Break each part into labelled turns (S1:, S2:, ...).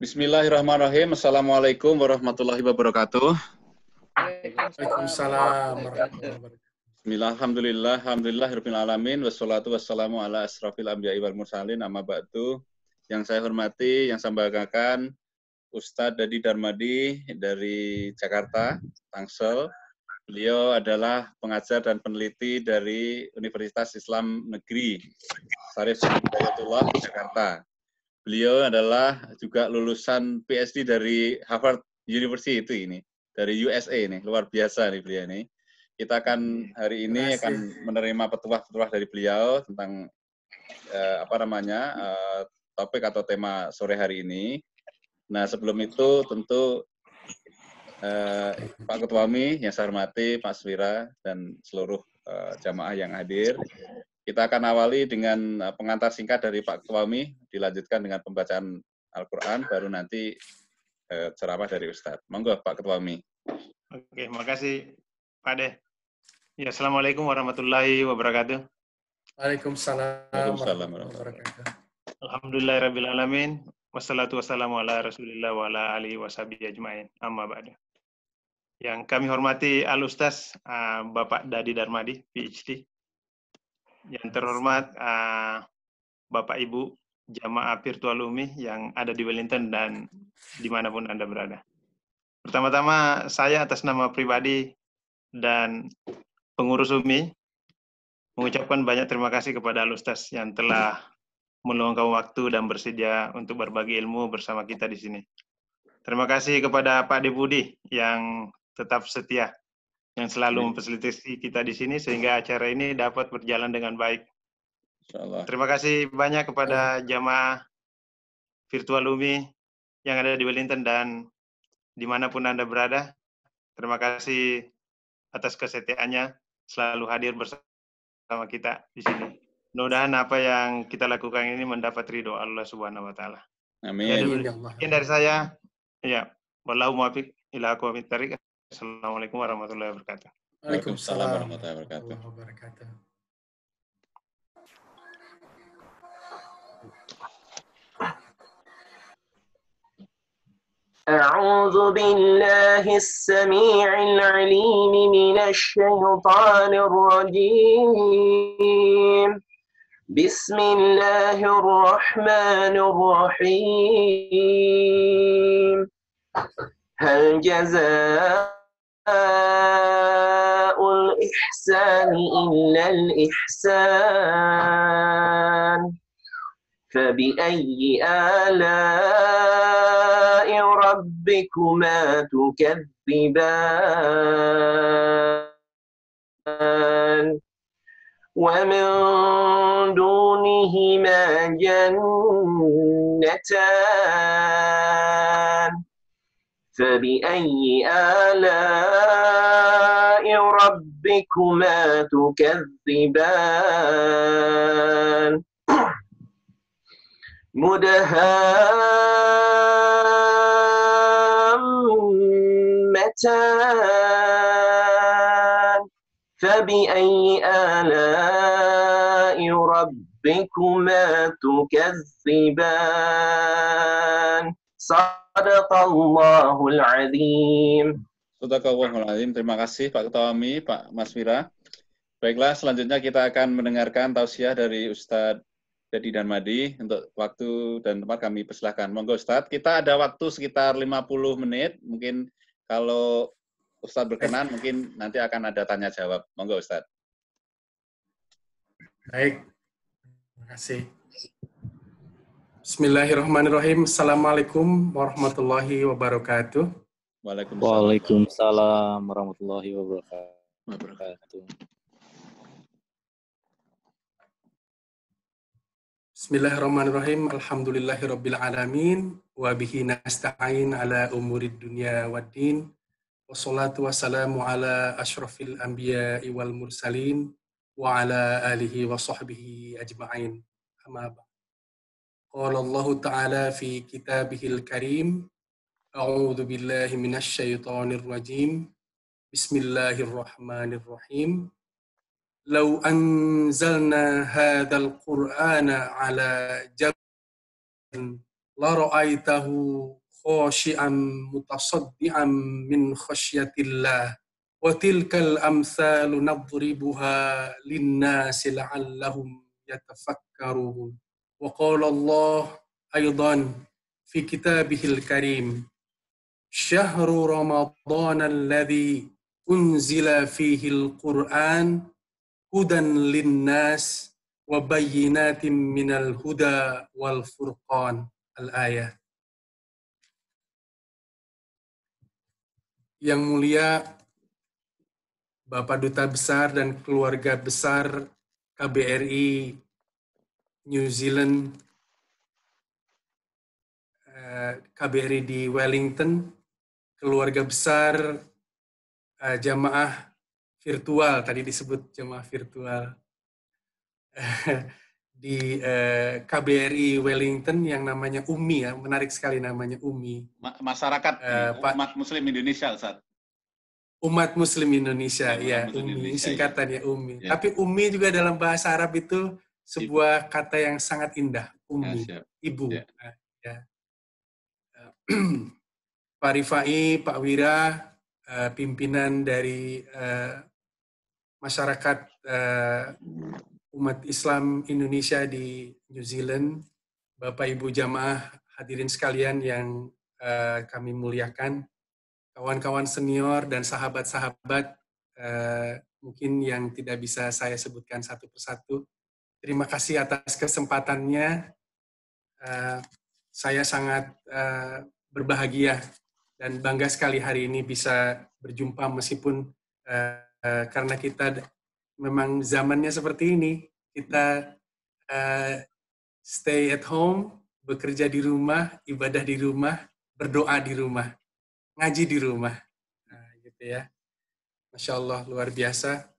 S1: Bismillahirrahmanirrahim. Assalamualaikum warahmatullahi wabarakatuh.
S2: Waalaikumsalam warahmatullahi wabarakatuh.
S1: Bismillah, alhamdulillah, alamin, wassalatu wassalamu ala asrafil anbiya'i wal mursalin, amma ba'du. Yang saya hormati, yang saya banggakan, Ustadz Dadi Darmadi dari Jakarta, Tangsel. Beliau adalah pengajar dan peneliti dari Universitas Islam Negeri Syarif Hidayatullah, Jakarta. Beliau adalah juga lulusan PhD dari Harvard University ini, dari USA ini, luar biasa nih beliau ini. Kita akan hari ini akan menerima petuah-petuah dari beliau tentang topik atau tema sore hari ini. Nah, sebelum itu tentu Pak Ketua MI yang saya hormati, Pak Swira dan seluruh jamaah yang hadir. Kita akan awali dengan pengantar singkat dari Pak Ketua MI, dilanjutkan dengan pembacaan Al-Quran, baru nanti ceramah dari Ustadz. Monggo Pak Ketua MI.
S3: Oke, makasih Pak Deh. Ya, Assalamualaikum warahmatullahi wabarakatuh.
S2: Waalaikumsalam warahmatullahi wabarakatuh.
S3: Alhamdulillahirrabbilalamin. Wassalatu wassalamu ala rasulillah wa ala alihi wa sahbihi ajma'in. Amma ba'du. Yang kami hormati Al-Ustaz Bapak Dadi Darmadi, PhD. Yang terhormat Bapak Ibu jamaah virtual UMI yang ada di Wellington dan dimanapun Anda berada. Pertama-tama saya atas nama pribadi dan pengurus UMI mengucapkan banyak terima kasih kepada Al-Ustaz yang telah meluangkan waktu dan bersedia untuk berbagi ilmu bersama kita di sini. Terima kasih kepada Pak Depudi yang tetap setia, yang selalu memfasilitasi kita di sini sehingga acara ini dapat berjalan dengan baik. Terima kasih banyak kepada jamaah virtual UMI yang ada di Wellington dan dimanapun Anda berada. Terima kasih atas kesetiaannya selalu hadir bersama kita di sini. Mudah-mudahan apa yang kita lakukan ini mendapat ridho Allah Subhanahu wa taala.
S1: Amin.
S3: Sekian dari saya. Ya, wallahu muwaffiq ila aqwamit thariq. Assalamualaikum warahmatullahi wabarakatuh.
S1: Waalaikumsalam warahmatullahi wabarakatuh.
S4: أعوذ بالله السميع العليم من الشيطان الرجيم بسم الله الرحمن الرحيم هل جزاء الإحسان إلا الإحسان فبأي آلاء ربكما تكذبان ومن دونهما جنتان فبأي آلاء ربكما تكذبان مدهامتان فبأي آلاء ربكما تكذبان صدق الله العظيم.
S1: Sadaqallahul azim. Terima kasih Pak Ketua MI, Pak Mas Wira. Baiklah, selanjutnya kita akan mendengarkan tausiah dari Ustadz Dadi Darmadi. Untuk waktu dan tempat kami persilahkan. Monggo Ustadz, kita ada waktu sekitar 50 menit. Mungkin kalau Ustadz berkenan, mungkin nanti akan ada tanya jawab. Monggo Ustadz.
S2: Baik, terima kasih. Bismillahirrahmanirrahim. Assalamualaikum warahmatullahi wabarakatuh.
S5: Waalaikumsalam warahmatullahi wabarakatuh.
S2: Bismillahirrahmanirrahim. Alhamdulillahirabbil alamin wa bihi nasta'in ala umurid dunya waddin. Wassalatu wassalamu ala asyrafil anbiya'i wal mursalin wa ala alihi wa sahbihi ajma'in. Amma ba'd. Qala Allah Ta'ala fi kitabihil karim. A'udzu billahi minasy syaithanir rajim. Bismillahirrahmanirrahim. Law anzalna hadzal qur'ana 'ala jabalin la ra'aitahu khashi'an mutasaddian min khasyatillah wa tilkal amsalu nadribuha linnasi la'allahum yatafakkarun. Wa qala Allah aidan fi kitabihil karim syahru ramadhan alladhi unzila fihil Qur'an hudan linnas wa bayyinatin minal huda wal furqan. Al-ayah. Yang mulia Bapak Duta Besar dan keluarga besar KBRI New Zealand, KBRI di Wellington, keluarga besar jamaah virtual, tadi disebut jamaah virtual, di KBRI Wellington yang namanya UMI, ya, menarik sekali namanya UMI.
S1: Masyarakat umat Muslim Indonesia, Ustaz.
S2: Umat Muslim Indonesia, ya, UMI, singkatannya UMI. Ya. Tapi UMI juga dalam bahasa Arab itu sebuah kata yang sangat indah, UMI, ibu. Ya. Ya. Pak Rifai, Pak Wira, pimpinan dari masyarakat umat Islam Indonesia di New Zealand, Bapak Ibu jamaah hadirin sekalian yang kami muliakan, kawan-kawan senior dan sahabat-sahabat mungkin yang tidak bisa saya sebutkan satu persatu. Terima kasih atas kesempatannya. Saya sangat berbahagia dan bangga sekali hari ini bisa berjumpa meskipun karena kita memang zamannya seperti ini, kita stay at home, bekerja di rumah, ibadah di rumah, berdoa di rumah, ngaji di rumah, gitu ya. Masya Allah, luar biasa.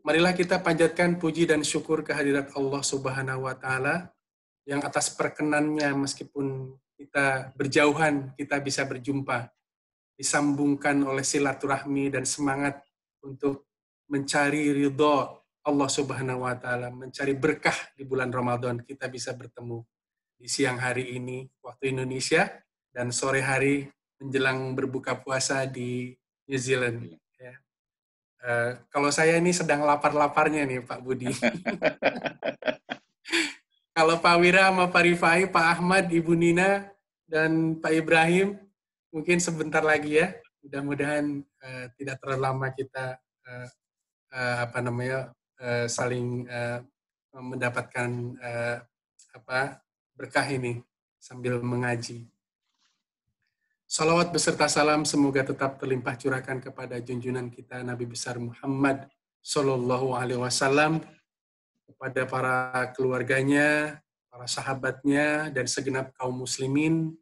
S2: Marilah kita panjatkan puji dan syukur kehadirat Allah Subhanahu wa Ta'ala yang atas perkenannya meskipun kita berjauhan, kita bisa berjumpa, disambungkan oleh silaturahmi dan semangat untuk mencari ridho Allah Subhanahu wa Ta'ala, mencari berkah di bulan Ramadan. Kita bisa bertemu di siang hari ini waktu Indonesia dan sore hari menjelang berbuka puasa di New Zealand. Ya. Kalau saya ini sedang lapar-laparnya nih Pak Budi. Kalau Pak Wira sama Pak Rifai, Pak Ahmad, Ibu Nina, dan Pak Ibrahim, mungkin sebentar lagi ya. Mudah-mudahan tidak terlalu lama kita saling mendapatkan berkah ini sambil mengaji. Salawat beserta salam semoga tetap terlimpah curahkan kepada junjungan kita Nabi besar Muhammad Sallallahu Alaihi Wasallam, kepada para keluarganya, para sahabatnya, dan segenap kaum muslimin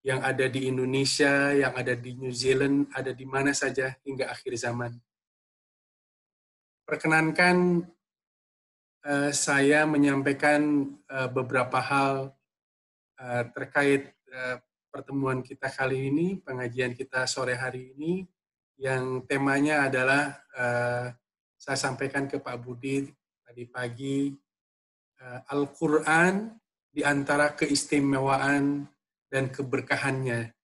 S2: yang ada di Indonesia, yang ada di New Zealand, ada di mana saja hingga akhir zaman. Perkenankan saya menyampaikan beberapa hal terkait pertemuan kita kali ini, pengajian kita sore hari ini, yang temanya adalah saya sampaikan ke Pak Budi tadi pagi, Al-Quran di antara keistimewaan dan keberkahannya.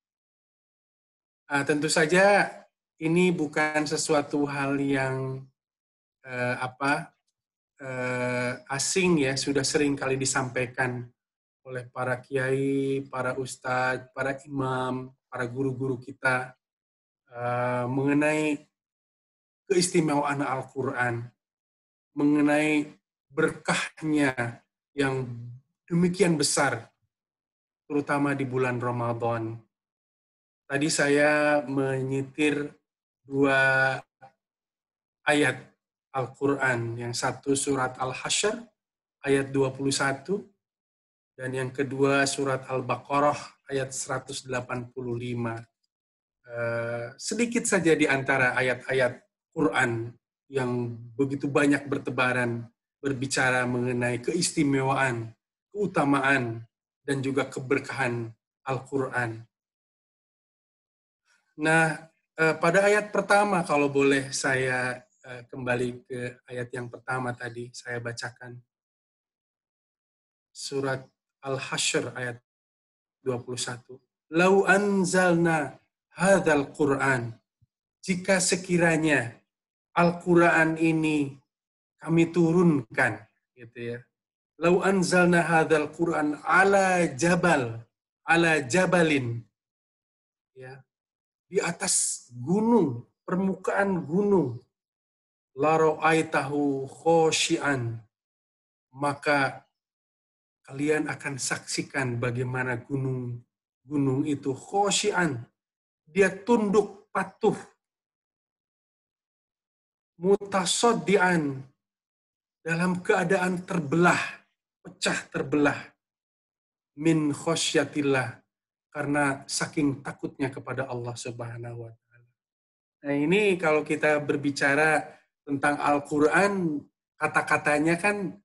S2: Tentu saja ini bukan sesuatu hal yang asing ya, sudah sering kali disampaikan oleh para kiai, para ustadz, para imam, para guru-guru kita mengenai keistimewaan Al-Quran, mengenai berkahnya yang demikian besar, terutama di bulan Ramadan. Tadi saya menyitir 2 ayat Al-Quran, yang satu surat Al-Hasyr ayat 21, dan yang kedua surat Al-Baqarah ayat 185. Sedikit saja di antara ayat-ayat Quran yang begitu banyak bertebaran, berbicara mengenai keistimewaan, keutamaan, dan juga keberkahan Al-Quran. Nah, pada ayat pertama, kalau boleh saya kembali ke ayat yang pertama tadi, saya bacakan. Surat Al-Hasyr ayat 21. Lau anzalna hadzal Qur'an. Jika sekiranya Al-Qur'an ini kami turunkan, gitu ya. Lau anzalna hadzal Qur'an ala jabalin, ya, di atas gunung, permukaan gunung, la ra'aitahu khosyi'an, maka kalian akan saksikan bagaimana gunung itu khosyi'an, dia tunduk patuh, mutasaddian, dalam keadaan pecah terbelah, min khosyatillah, karena saking takutnya kepada Allah Subhanahu wa Ta'ala. Nah, ini kalau kita berbicara tentang Al-Quran, kata-katanya kan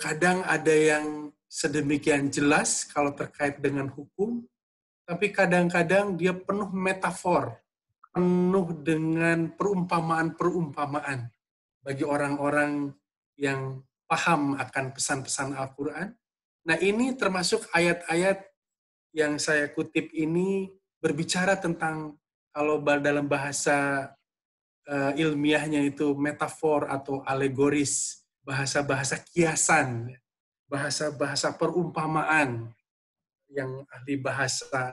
S2: kadang ada yang sedemikian jelas kalau terkait dengan hukum, tapi kadang-kadang dia penuh metafor, penuh dengan perumpamaan-perumpamaan bagi orang-orang yang paham akan pesan-pesan Al-Quran. Nah, ini termasuk ayat-ayat yang saya kutip ini berbicara tentang, kalau dalam bahasa ilmiahnya itu metafor atau alegoris, bahasa-bahasa kiasan, bahasa-bahasa perumpamaan yang ahli bahasa.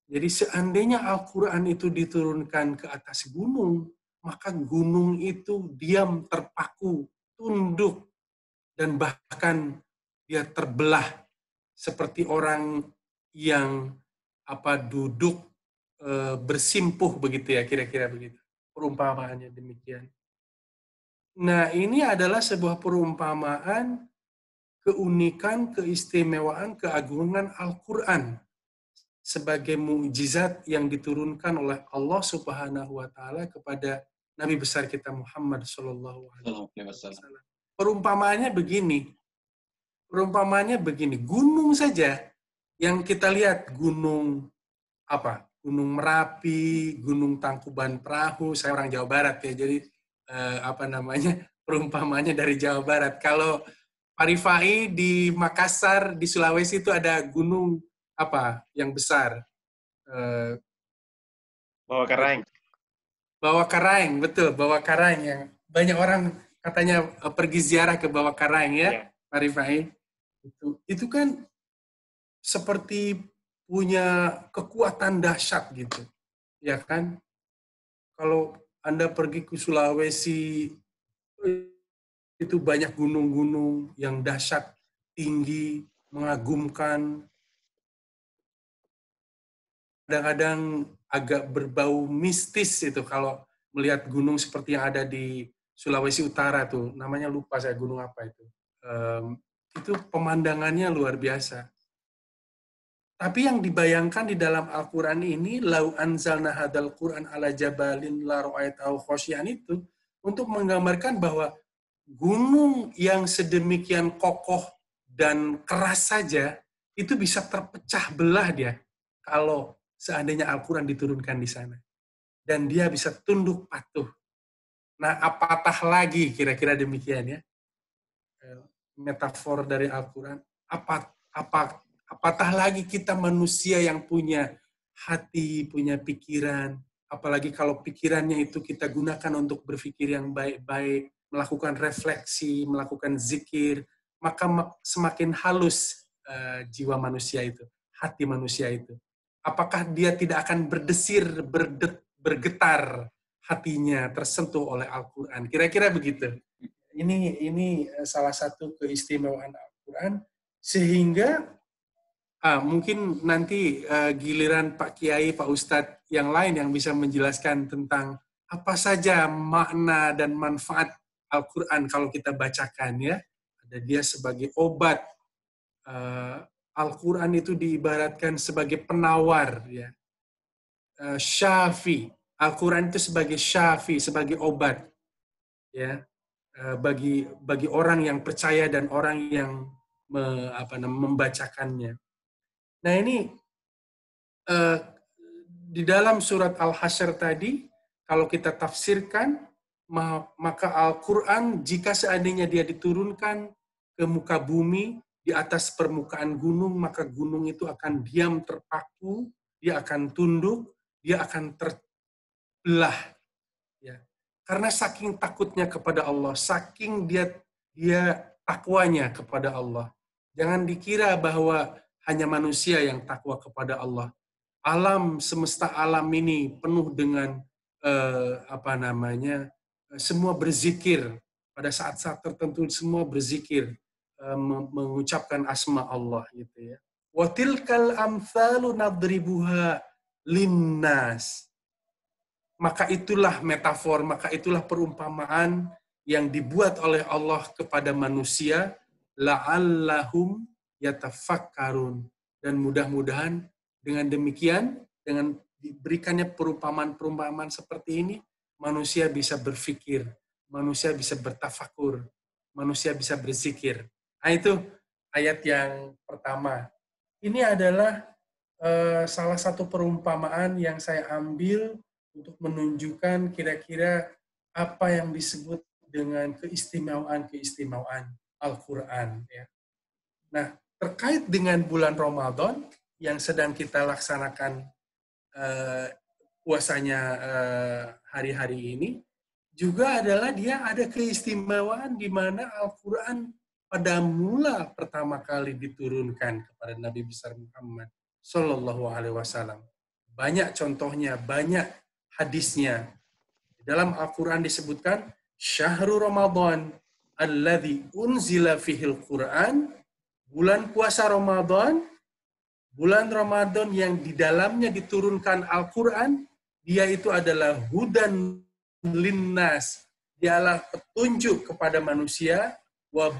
S2: Jadi seandainya Al-Quran itu diturunkan ke atas gunung, maka gunung itu diam, terpaku, tunduk, dan bahkan dia terbelah seperti orang yang duduk bersimpuh begitu ya, kira-kira begitu. Perumpamaannya demikian. Nah, ini adalah sebuah perumpamaan keunikan, keistimewaan, keagungan Al-Quran sebagai mukjizat yang diturunkan oleh Allah Subhanahu wa Ta'ala kepada Nabi besar kita Muhammad Shallallahu Alaihi Wasallam. Perumpamaannya begini, gunung saja yang kita lihat, gunung Merapi, Gunung Tangkuban Perahu. Saya orang Jawa Barat ya, jadi perumpamaannya dari Jawa Barat. Kalau Pak Rifai di Makassar, di Sulawesi itu ada gunung yang besar?
S3: Bawah Karaeng.
S2: Bawah Karaeng, betul, Bawah Karaeng yang banyak orang katanya pergi ziarah ke Bawah Karaeng ya, Pak Rifai. Itu kan seperti punya kekuatan dahsyat gitu, ya kan? Kalau Anda pergi ke Sulawesi, itu banyak gunung-gunung yang dahsyat, tinggi, mengagumkan. Kadang-kadang agak berbau mistis itu kalau melihat gunung seperti yang ada di Sulawesi Utara tuh, namanya lupa saya, gunung apa itu. Itu pemandangannya luar biasa. Tapi yang dibayangkan di dalam Al-Quran ini, lau anzalna hadal Quran ala jabalin la ra'aitahu khosyian, itu untuk menggambarkan bahwa gunung yang sedemikian kokoh dan keras saja itu bisa terpecah belah dia kalau seandainya Al-Quran diturunkan di sana. Dan dia bisa tunduk patuh. Nah, apatah lagi kira-kira demikian ya. Metafor dari Al-Quran. Apatah lagi kita manusia yang punya hati, punya pikiran. Apalagi kalau pikirannya itu kita gunakan untuk berpikir yang baik-baik, melakukan refleksi, melakukan zikir, maka semakin halus jiwa manusia itu, hati manusia itu. Apakah dia tidak akan berdesir, bergetar hatinya tersentuh oleh Al-Quran? Kira-kira begitu. Ini salah satu keistimewaan Al-Quran, sehingga mungkin nanti giliran Pak Kiai, Pak Ustadz yang lain yang bisa menjelaskan tentang apa saja makna dan manfaat Al-Quran kalau kita bacakan ya. Ada dia sebagai obat. Al-Quran itu diibaratkan sebagai penawar, ya. Syafi. Al-Quran itu sebagai syafi, sebagai obat, ya, bagi orang yang percaya dan orang yang membacakannya. Nah, ini di dalam surat Al-Hasyr tadi, kalau kita tafsirkan, maka Al-Quran jika seandainya dia diturunkan ke muka bumi, di atas permukaan gunung, maka gunung itu akan diam terpaku, dia akan tunduk, dia akan terbelah. Ya. Karena saking takutnya kepada Allah, saking dia takwanya kepada Allah. Jangan dikira bahwa hanya manusia yang takwa kepada Allah. Alam, semesta alam ini penuh dengan semua berzikir. Pada saat-saat tertentu semua berzikir, mengucapkan asma Allah gitu ya. Wa tilkal amtsalu nadribuha linnas. Maka itulah metafor, maka itulah perumpamaan yang dibuat oleh Allah kepada manusia, la'allahum yatafakkarun. Dan mudah-mudahan dengan demikian, dengan diberikannya perumpamaan-perumpamaan seperti ini, manusia bisa berpikir, manusia bisa bertafakur, manusia bisa berzikir. Nah itu ayat yang pertama. Ini adalah salah satu perumpamaan yang saya ambil untuk menunjukkan kira-kira apa yang disebut dengan keistimewaan Al-Quran. Ya. Nah, terkait dengan bulan Ramadan yang sedang kita laksanakan puasanya hari-hari ini, juga adalah dia ada keistimewaan di mana Al-Quran pada mula pertama kali diturunkan kepada Nabi besar Muhammad Sallallahu Alaihi Wasallam. Banyak contohnya, banyak hadisnya. Dalam Al-Quran disebutkan, Syahrul Ramadan alladzi unzila fihil Quran, bulan puasa Ramadan, bulan Ramadan yang di dalamnya diturunkan Al-Quran, dia itu adalah hudan linnas, dialah petunjuk kepada manusia, wa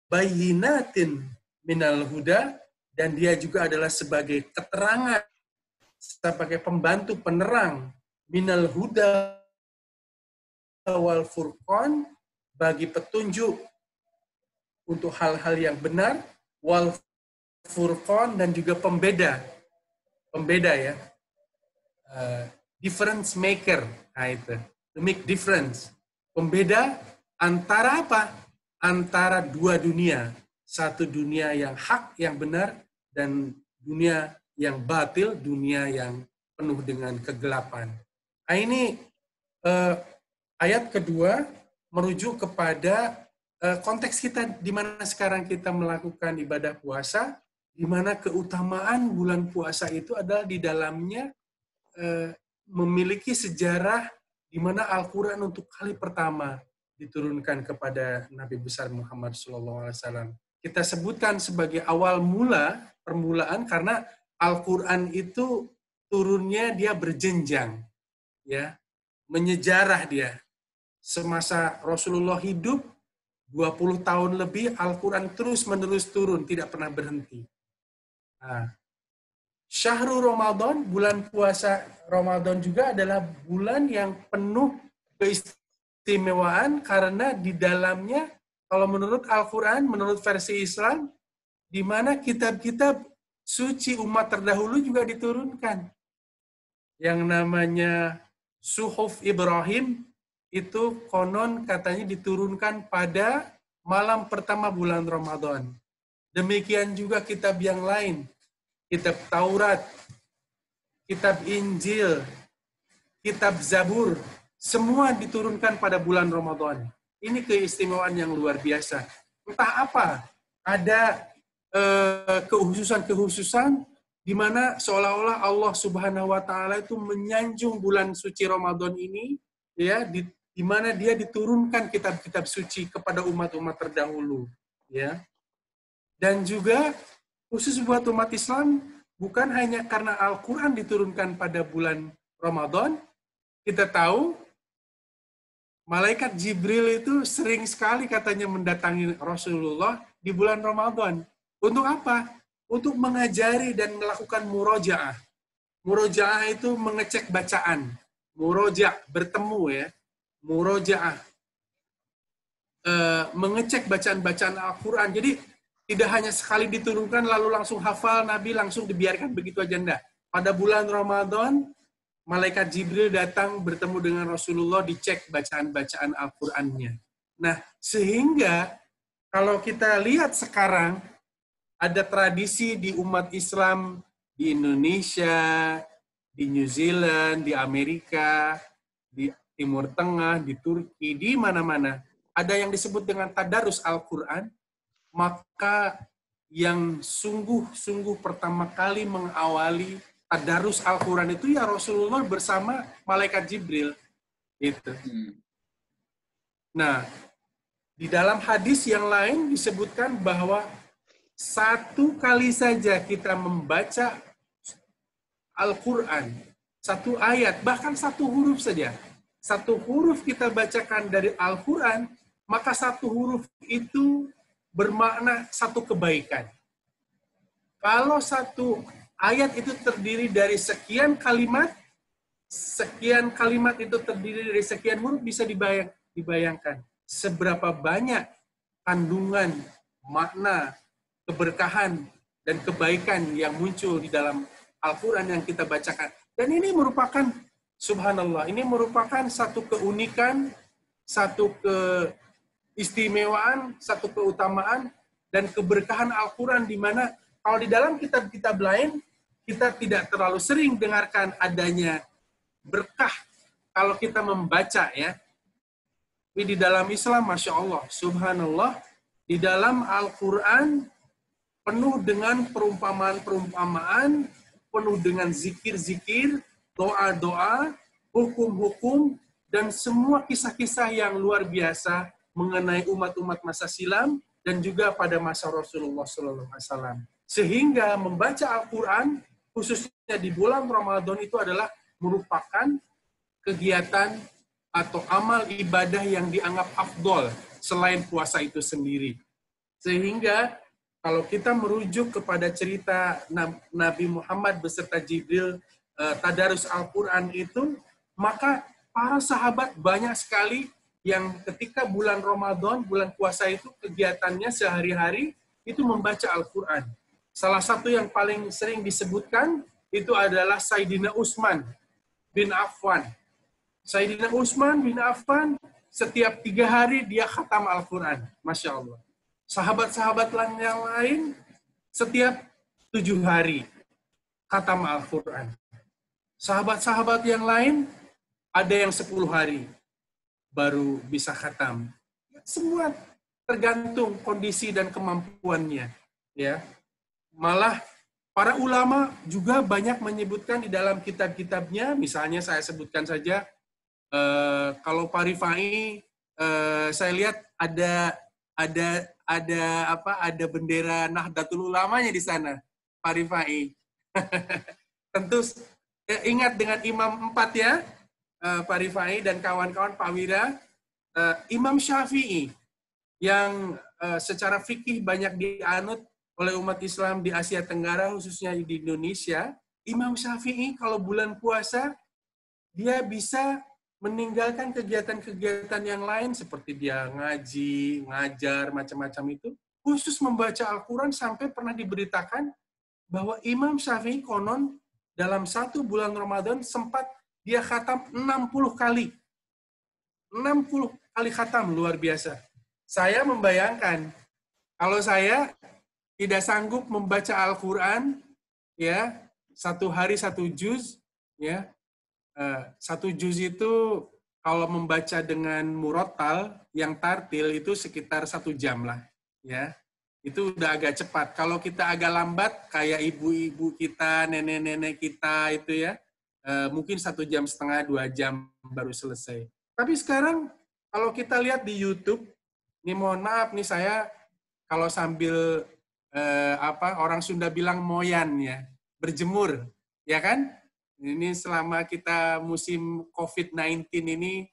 S2: bayyinatin minal huda, dan dia juga adalah sebagai keterangan, sebagai pembantu penerang, minal huda wal furqan, bagi petunjuk untuk hal-hal yang benar, wal furqan, dan juga pembeda ya, difference maker, nah itu, to make difference, pembeda antara apa? Antara dua dunia, satu dunia yang hak, yang benar, dan dunia yang batil, dunia yang penuh dengan kegelapan. Nah ini ayat kedua merujuk kepada konteks kita di mana sekarang kita melakukan ibadah puasa, di mana keutamaan bulan puasa itu adalah di dalamnya memiliki sejarah di mana Al-Quran untuk kali pertama diturunkan kepada Nabi besar Muhammad SAW. Kita sebutkan sebagai awal mula, permulaan, karena Al-Quran itu turunnya dia berjenjang, ya, menyejarah dia. Semasa Rasulullah hidup 20 tahun lebih, Al-Quran terus-menerus turun, tidak pernah berhenti. Nah, Syahrul Ramadan, bulan puasa Ramadan juga adalah bulan yang penuh keistimewaan karena di dalamnya, kalau menurut Al-Quran, menurut versi Islam, di mana kitab-kitab suci umat terdahulu juga diturunkan. Yang namanya Suhuf Ibrahim, itu konon katanya diturunkan pada malam pertama bulan Ramadan. Demikian juga kitab yang lain, kitab Taurat, kitab Injil, kitab Zabur, semua diturunkan pada bulan Ramadan. Ini keistimewaan yang luar biasa. Entah apa, ada kehususan-kehususan di mana seolah-olah Allah Subhanahu wa taala itu menyanjung bulan suci Ramadan ini, ya, di mana dia diturunkan kitab-kitab suci kepada umat-umat terdahulu, ya. Dan juga khusus buat umat Islam, bukan hanya karena Al-Quran diturunkan pada bulan Ramadan, kita tahu malaikat Jibril itu sering sekali katanya mendatangi Rasulullah di bulan Ramadan. Untuk apa? Untuk mengajari dan melakukan murojaah. Murojaah itu mengecek bacaan. Muroja, bertemu ya. Murojaah. Mengecek bacaan-bacaan Al-Quran. Jadi tidak hanya sekali diturunkan lalu langsung hafal, Nabi langsung dibiarkan begitu aja, enggak. Pada bulan Ramadan, malaikat Jibril datang bertemu dengan Rasulullah, dicek bacaan-bacaan Al-Qurannya. Nah, sehingga kalau kita lihat sekarang, ada tradisi di umat Islam di Indonesia, di New Zealand, di Amerika, di Timur Tengah, di Turki, di mana-mana. Ada yang disebut dengan tadarus Al-Quran, maka yang sungguh-sungguh pertama kali mengawali tadarus Al-Quran itu ya Rasulullah bersama malaikat Jibril. Gitu. Nah, di dalam hadis yang lain disebutkan bahwa satu kali saja kita membaca Al-Quran, satu ayat, bahkan satu huruf saja. Satu huruf kita bacakan dari Al-Quran, maka satu huruf itu bermakna satu kebaikan. Kalau satu ayat itu terdiri dari sekian kalimat itu terdiri dari sekian huruf, bisa dibayangkan seberapa banyak kandungan, makna, keberkahan, dan kebaikan yang muncul di dalam Al-Quran yang kita bacakan. Dan ini merupakan, subhanallah, ini merupakan satu keunikan, satu keistimewaan, satu keutamaan, dan keberkahan Al-Quran, di mana kalau di dalam kitab-kitab lain, kita tidak terlalu sering dengarkan adanya berkah kalau kita membaca, ya. Tapi di dalam Islam, Masya Allah, subhanallah, di dalam Al-Quran penuh dengan perumpamaan-perumpamaan, penuh dengan zikir-zikir, doa-doa, hukum-hukum, dan semua kisah-kisah yang luar biasa mengenai umat-umat masa silam dan juga pada masa Rasulullah SAW. Sehingga membaca Al-Quran, khususnya di bulan Ramadan, itu adalah merupakan kegiatan atau amal ibadah yang dianggap afdol selain puasa itu sendiri. Sehingga kalau kita merujuk kepada cerita Nabi Muhammad beserta Jibril tadarus Al-Quran itu, maka para sahabat banyak sekali yang ketika bulan Ramadan, bulan puasa itu kegiatannya sehari-hari itu membaca Al-Quran. Salah satu yang paling sering disebutkan itu adalah Sayyidina Utsman bin Affan. Sayyidina Utsman bin Affan setiap 3 hari dia khatam Al-Quran. Masya Allah. Sahabat-sahabat yang lain setiap 7 hari khatam Al-Quran. Sahabat-sahabat yang lain ada yang 10 hari baru bisa khatam. Semua tergantung kondisi dan kemampuannya. Ya, malah para ulama juga banyak menyebutkan di dalam kitab-kitabnya. Misalnya saya sebutkan saja, kalau Pak Rifai, saya lihat ada bendera Nahdlatul Ulamanya di sana, Pak Rifai. Tentu ingat dengan Imam 4 ya, Pak Rifai dan kawan-kawan, Pak Wira. Imam Syafi'i yang secara fikih banyak dianut oleh umat Islam di Asia Tenggara, khususnya di Indonesia. Imam Syafi'i kalau bulan puasa, dia bisa meninggalkan kegiatan-kegiatan yang lain seperti dia ngaji, ngajar, macam-macam itu, khusus membaca Al-Quran, sampai pernah diberitakan bahwa Imam Syafi'i konon dalam 1 bulan Ramadan sempat dia khatam 60 kali. 60 kali khatam, luar biasa. Saya membayangkan, kalau saya tidak sanggup membaca Al-Quran, ya, 1 hari 1 juz, ya, 1 juz itu kalau membaca dengan murattal yang tartil itu sekitar 1 jam lah, ya. Itu udah agak cepat. Kalau kita agak lambat kayak ibu-ibu kita, nenek-nenek kita itu ya, mungkin 1,5 jam, 2 jam baru selesai. Tapi sekarang kalau kita lihat di YouTube, ini mohon maaf nih, saya kalau sambil orang Sunda bilang moyan ya, berjemur, ya kan? Ini selama kita musim COVID-19 ini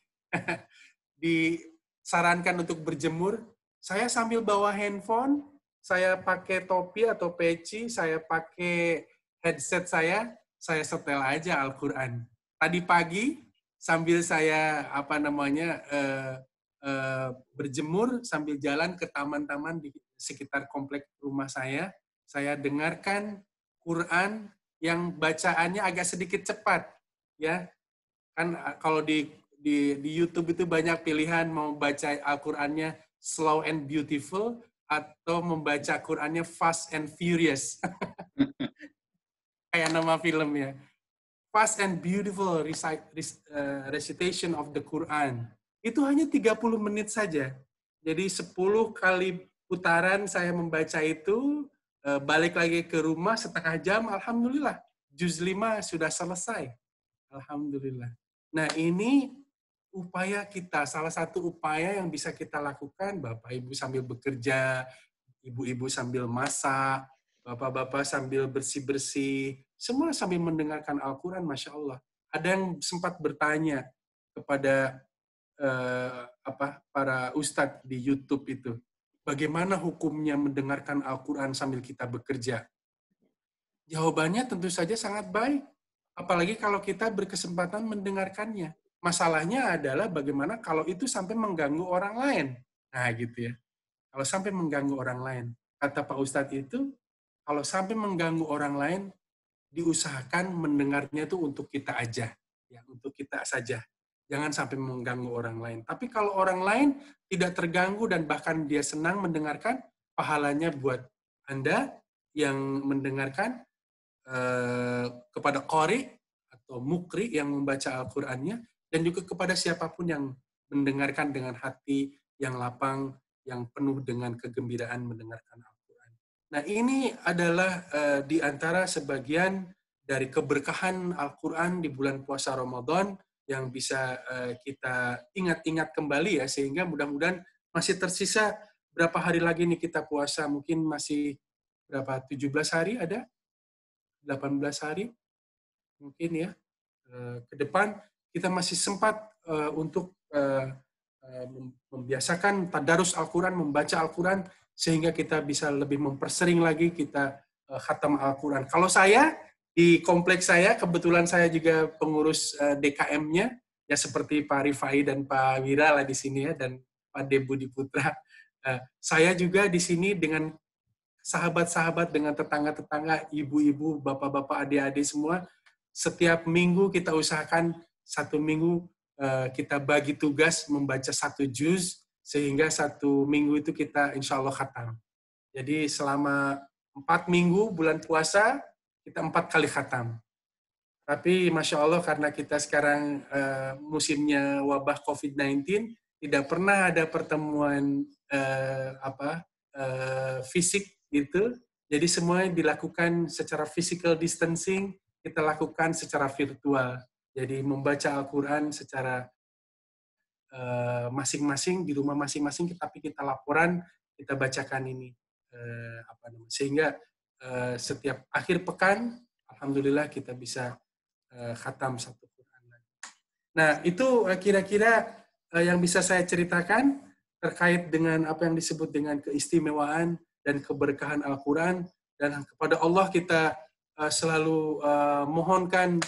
S2: disarankan untuk berjemur. Saya sambil bawa handphone, saya pakai topi atau peci, saya pakai headset saya setel aja Al-Quran. Tadi pagi sambil saya berjemur, sambil jalan ke taman-taman di sekitar komplek rumah saya dengarkan Quran yang bacaannya agak sedikit cepat, ya. Kan kalau di YouTube itu banyak pilihan, mau baca Al-Qur'annya slow and beautiful atau membaca Qurannya Fast and Furious. Kayak nama filmnya. Fast and Beautiful Recitation of the Quran. Itu hanya 30 menit saja. Jadi 10 kali putaran saya membaca itu, balik lagi ke rumah setengah jam, alhamdulillah. Juz 5 sudah selesai. Alhamdulillah. Nah, ini upaya kita, salah satu upaya yang bisa kita lakukan, Bapak Ibu sambil bekerja, ibu-ibu sambil masak, bapak-bapak sambil bersih-bersih, semua sambil mendengarkan Al-Quran, Masya Allah. Ada yang sempat bertanya kepada para ustadz di YouTube itu, bagaimana hukumnya mendengarkan Al-Quran sambil kita bekerja? Jawabannya tentu saja sangat baik, apalagi kalau kita berkesempatan mendengarkannya. Masalahnya adalah bagaimana kalau itu sampai mengganggu orang lain. Nah, gitu ya. Kalau sampai mengganggu orang lain. Kata Pak Ustadz itu, kalau sampai mengganggu orang lain, diusahakan mendengarnya itu untuk kita aja. Ya, untuk kita saja. Jangan sampai mengganggu orang lain. Tapi kalau orang lain tidak terganggu dan bahkan dia senang mendengarkan, pahalanya buat Anda yang mendengarkan kepada qari atau mukri yang membaca Al-Qur'annya, dan juga kepada siapapun yang mendengarkan dengan hati yang lapang, yang penuh dengan kegembiraan mendengarkan Al-Quran. Nah, ini adalah di antara sebagian dari keberkahan Al-Quran di bulan puasa Ramadan yang bisa kita ingat-ingat kembali ya, sehingga mudah-mudahan masih tersisa berapa hari lagi nih kita puasa, mungkin masih berapa, 17 hari ada? 18 hari? Mungkin ya. Ke depan kita masih sempat untuk membiasakan tadarus Al-Quran, membaca Al-Quran, sehingga kita bisa lebih mempersering lagi kita khatam Al-Quran. Kalau saya, di kompleks saya, kebetulan saya juga pengurus DKM-nya, ya seperti Pak Rifai dan Pak Wira lah di sini ya, dan Pak Debudi Putra. Saya juga di sini dengan sahabat-sahabat, dengan tetangga-tetangga, ibu-ibu, bapak-bapak, adik-adik semua, setiap minggu kita usahakan 1 minggu kita bagi tugas membaca 1 juz, sehingga 1 minggu itu kita insya Allah khatam. Jadi selama 4 minggu bulan puasa, kita 4 kali khatam. Tapi Masya Allah karena kita sekarang musimnya wabah COVID-19, tidak pernah ada pertemuan fisik gitu. Jadi semuanya dilakukan secara physical distancing, kita lakukan secara virtual. Jadi membaca Al-Quran secara masing-masing, di rumah masing-masing, tapi kita laporan, kita bacakan ini. Sehingga setiap akhir pekan, alhamdulillah kita bisa khatam 1 Quran. Nah, itu kira-kira yang bisa saya ceritakan terkait dengan apa yang disebut dengan keistimewaan dan keberkahan Al-Quran. Dan kepada Allah kita selalu mohonkan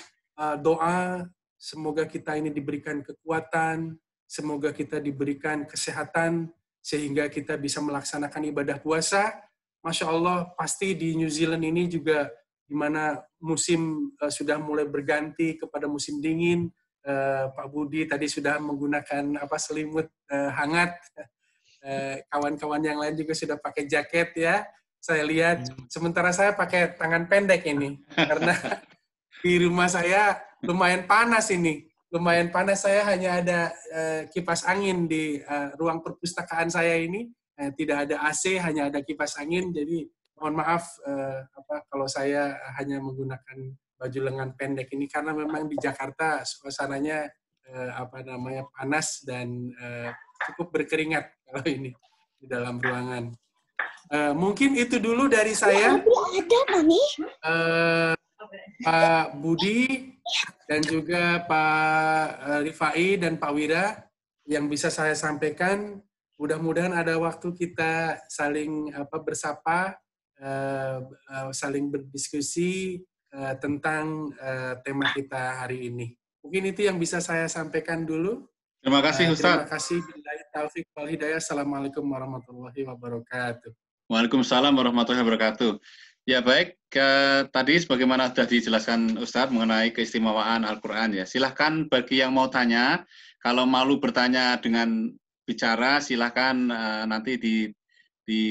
S2: doa, semoga kita ini diberikan kekuatan, semoga kita diberikan kesehatan, sehingga kita bisa melaksanakan ibadah puasa. Masya Allah, pasti di New Zealand ini juga, di mana musim sudah mulai berganti kepada musim dingin. Pak Budi tadi sudah menggunakan selimut hangat. Kawan-kawan yang lain juga sudah pakai jaket ya. Saya lihat, sementara saya pakai tangan pendek ini, karena di rumah saya lumayan panas ini. Lumayan panas, saya hanya ada kipas angin di ruang perpustakaan saya ini. Tidak ada AC, hanya ada kipas angin. Jadi mohon maaf kalau saya hanya menggunakan baju lengan pendek ini, karena memang di Jakarta suasananya panas dan cukup berkeringat kalau ini di dalam ruangan. Mungkin itu dulu dari saya. Pak Budi dan juga Pak Rifai dan Pak Wira yang bisa saya sampaikan. Mudah-mudahan ada waktu kita saling bersapa, saling berdiskusi tentang tema kita hari ini. Mungkin itu yang bisa saya sampaikan dulu.
S1: Terima kasih Ustaz.
S2: Terima kasih. Billahi taufiq wal hidayah. Assalamualaikum warahmatullahi wabarakatuh.
S1: Waalaikumsalam warahmatullahi wabarakatuh. Ya baik, tadi sebagaimana sudah dijelaskan Ustadz mengenai keistimewaan Al-Quran ya. Silahkan bagi yang mau tanya, kalau malu bertanya dengan bicara, silahkan nanti di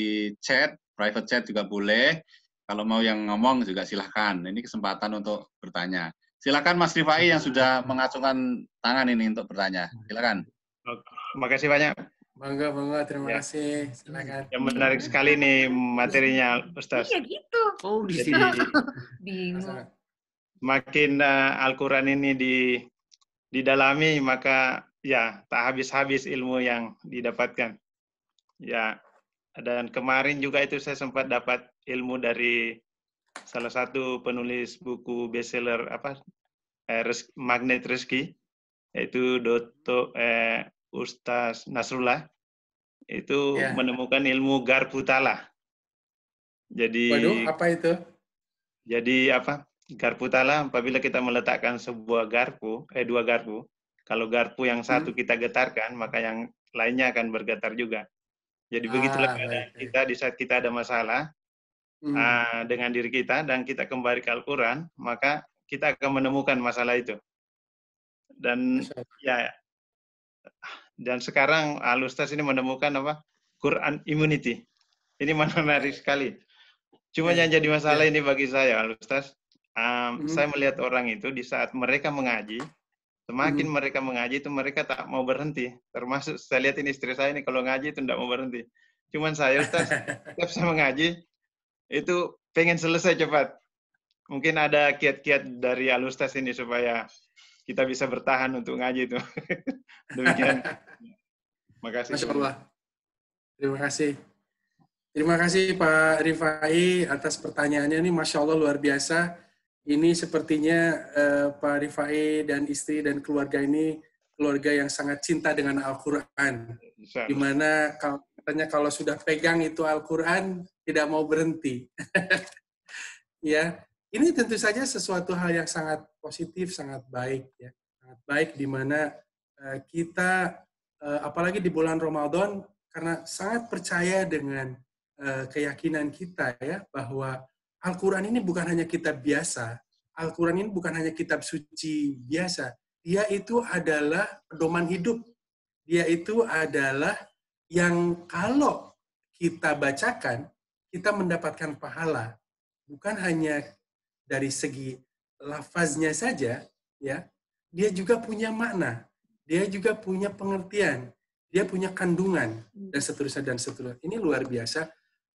S1: chat, private chat juga boleh. Kalau mau yang ngomong juga silahkan. Ini kesempatan untuk bertanya. Silakan Mas Rifai yang sudah mengacungkan tangan ini untuk bertanya. Silakan.
S3: Terima kasih banyak.
S2: Bangga, terima kasih. Silakan.
S3: Yang menarik sekali nih materinya, Ustaz.
S6: Iya gitu.
S2: Oh, di
S3: Jadi
S2: sini.
S6: Bingung.
S3: makin Al-Quran ini didalami, maka ya tak habis-habis ilmu yang didapatkan. Ya, dan kemarin juga itu saya sempat dapat ilmu dari salah satu penulis buku bestseller Magnet Rezeki, yaitu Ustaz Nasrullah. Itu menemukan ilmu garpu talah. Jadi
S2: Waduh, apa itu?
S3: Jadi garpu talah apabila kita meletakkan sebuah dua garpu, kalau garpu yang satu kita getarkan, maka yang lainnya akan bergetar juga. Jadi begitulah keadaan kita di saat kita ada masalah dengan diri kita dan kita kembali ke Al-Quran, maka kita akan menemukan masalah itu. Dan dan sekarang Al-Ustaz ini menemukan Quran Immunity. Ini menarik sekali. Cuma yang jadi masalah ini bagi saya, Al-Ustaz, saya melihat orang itu di saat mereka mengaji, semakin mereka mengaji itu mereka tak mau berhenti. Termasuk saya lihat ini istri saya ini kalau ngaji itu tidak mau berhenti. Cuman saya, Ustaz, setiap saya mengaji itu pengen selesai cepat. Mungkin ada kiat-kiat dari Al-Ustaz ini supaya kita bisa bertahan untuk ngaji itu. Demikian. Makasih.
S2: Masya Allah. Terima kasih. Terima kasih Pak Rifai atas pertanyaannya. Ini Masya Allah luar biasa. Ini sepertinya Pak Rifai dan istri dan keluarga ini keluarga yang sangat cinta dengan Al-Quran. Di mana katanya kalau sudah pegang itu Al-Quran tidak mau berhenti. Ya, ini tentu saja sesuatu hal yang sangat positif, sangat baik, ya, sangat baik di mana kita apalagi di bulan Ramadan karena sangat percaya dengan keyakinan kita ya bahwa Al-Quran ini bukan hanya kitab biasa, Al-Quran ini bukan hanya kitab suci biasa, dia itu adalah pedoman hidup, dia itu adalah yang kalau kita bacakan kita mendapatkan pahala, bukan hanya dari segi lafaznya saja, ya, dia juga punya makna, dia juga punya pengertian, dia punya kandungan dan seterusnya dan seterusnya. Ini luar biasa.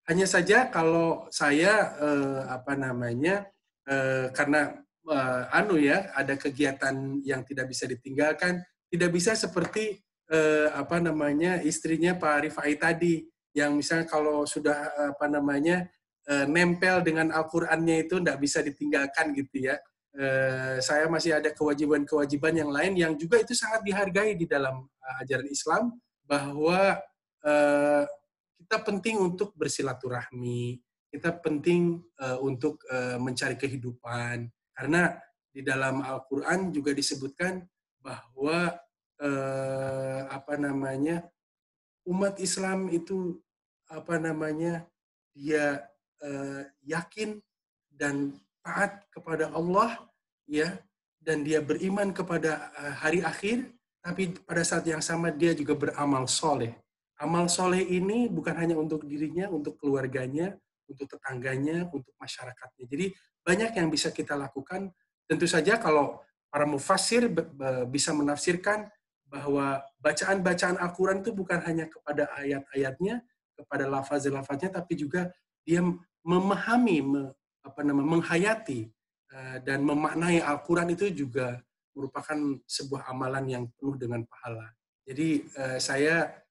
S2: Hanya saja kalau saya karena ada kegiatan yang tidak bisa ditinggalkan, tidak bisa seperti istrinya Pak Rifai tadi yang misalnya kalau sudah nempel dengan Al-Qur'annya itu tidak bisa ditinggalkan gitu ya. Saya masih ada kewajiban-kewajiban yang lain yang juga itu sangat dihargai di dalam ajaran Islam bahwa kita penting untuk bersilaturahmi, kita penting untuk mencari kehidupan. Karena di dalam Al-Quran juga disebutkan bahwa umat Islam itu dia yakin dan taat kepada Allah, ya, dan dia beriman kepada hari akhir, tapi pada saat yang sama dia juga beramal soleh. Amal soleh ini bukan hanya untuk dirinya, untuk keluarganya, untuk tetangganya, untuk masyarakatnya. Jadi banyak yang bisa kita lakukan. Tentu saja kalau para mufassir bisa menafsirkan bahwa bacaan-bacaan Al-Quran itu bukan hanya kepada ayat-ayatnya, kepada lafaz-lafaznya, tapi juga dia memahami, menghayati dan memaknai Al-Quran itu juga merupakan sebuah amalan yang penuh dengan pahala. Jadi saya